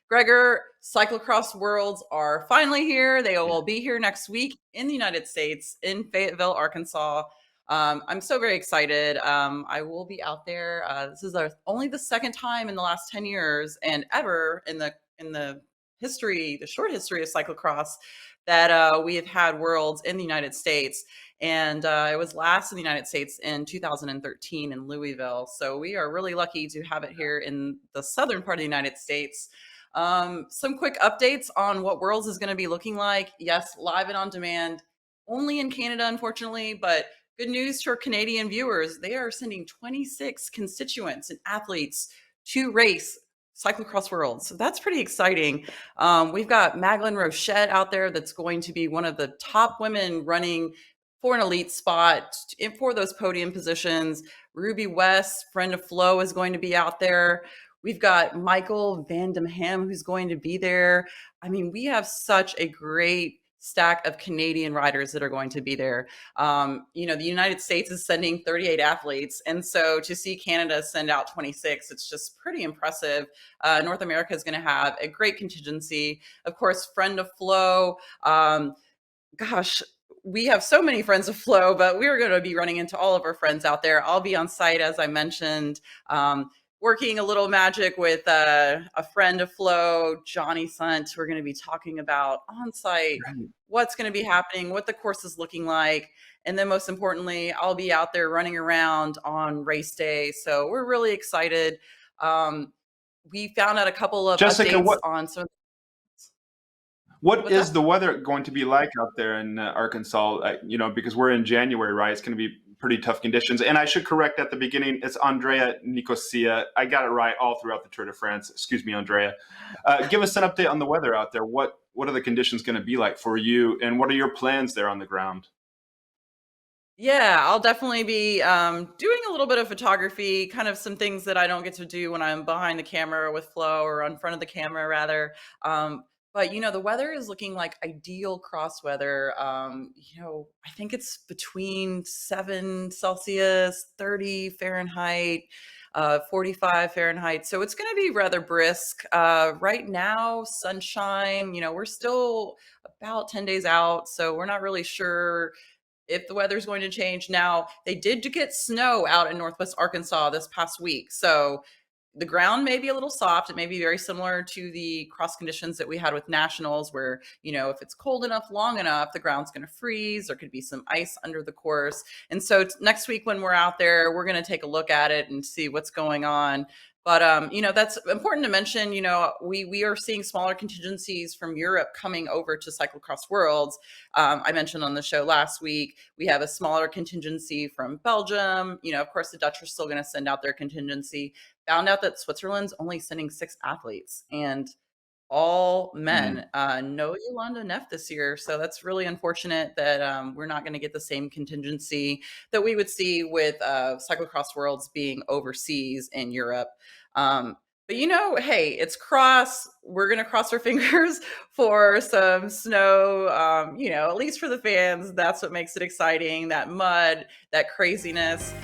Gregor, Cyclocross Worlds are finally here. They will be here next week in the United States in Fayetteville, Arkansas. I'm so very excited. I will be out there. This is only the second time in the last 10 years and ever in the history, the short history of cyclocross, that we have had worlds in the United States. And it was last in the United States in 2013 in Louisville. So we are really lucky to have it here in the southern part of the United States. Some quick updates on what Worlds is going to be looking like. Yes, live and on demand, only in Canada, unfortunately, but good news to our Canadian viewers. They are sending 26 constituents and athletes to race Cyclocross Worlds. So that's pretty exciting. We've got Magdalene Rochette out there that's going to be one of the top women running for an elite spot for those podium positions. Ruby West, friend of Flo, is going to be out there. We've got Michael Van Dem Ham, who's going to be there. I mean, we have such a great stack of Canadian riders that are going to be there. The United States is sending 38 athletes. And so to see Canada send out 26, it's just pretty impressive. North America is going to have a great contingency. Of course, friend of Flo. We have so many friends of Flo, but we're going to be running into all of our friends out there. I'll be on site, as I mentioned. Working a little magic with a friend of Flo, Johnny Sunt. We're going to be talking about on-site, what's going to be happening, what the course is looking like. And then most importantly, I'll be out there running around on race day. So we're really excited. We found out a couple of updates on some. What is the weather going to be like out there in Arkansas? Because we're in January, right? It's going to be pretty tough conditions. And I should correct at the beginning, it's Andrea Nicosia. I got it right all throughout the Tour de France. Excuse me, Andrea. Give us an update on the weather out there. What are the conditions going to be like for you? And what are your plans there on the ground? Yeah, I'll definitely be doing a little bit of photography, kind of some things that I don't get to do when I'm behind the camera with Flo, or in front of the camera rather. But the weather is looking like ideal cross weather. I think it's between 7 Celsius, 30 Fahrenheit, 45 Fahrenheit. So it's going to be rather brisk. Right now, sunshine. We're still about 10 days out, so we're not really sure if the weather's going to change. Now, they did get snow out in Northwest Arkansas this past week. So the ground may be a little soft. It may be very similar to the cross conditions that we had with nationals, where, if it's cold enough, long enough, the ground's going to freeze. There could be some ice under the course. And so next week when we're out there, we're going to take a look at it and see what's going on. But, that's important to mention. We are seeing smaller contingencies from Europe coming over to Cyclocross Worlds. I mentioned on the show last week, we have a smaller contingency from Belgium. Of course, the Dutch are still going to send out their contingency. Found out that Switzerland's only sending 6 athletes, and all men. No Yolanda Neff this year. So that's really unfortunate that we're not going to get the same contingency that we would see with Cyclocross Worlds being overseas in Europe. But hey, it's cross. We're going to cross our fingers for some snow, at least for the fans. That's what makes it exciting, that mud, that craziness.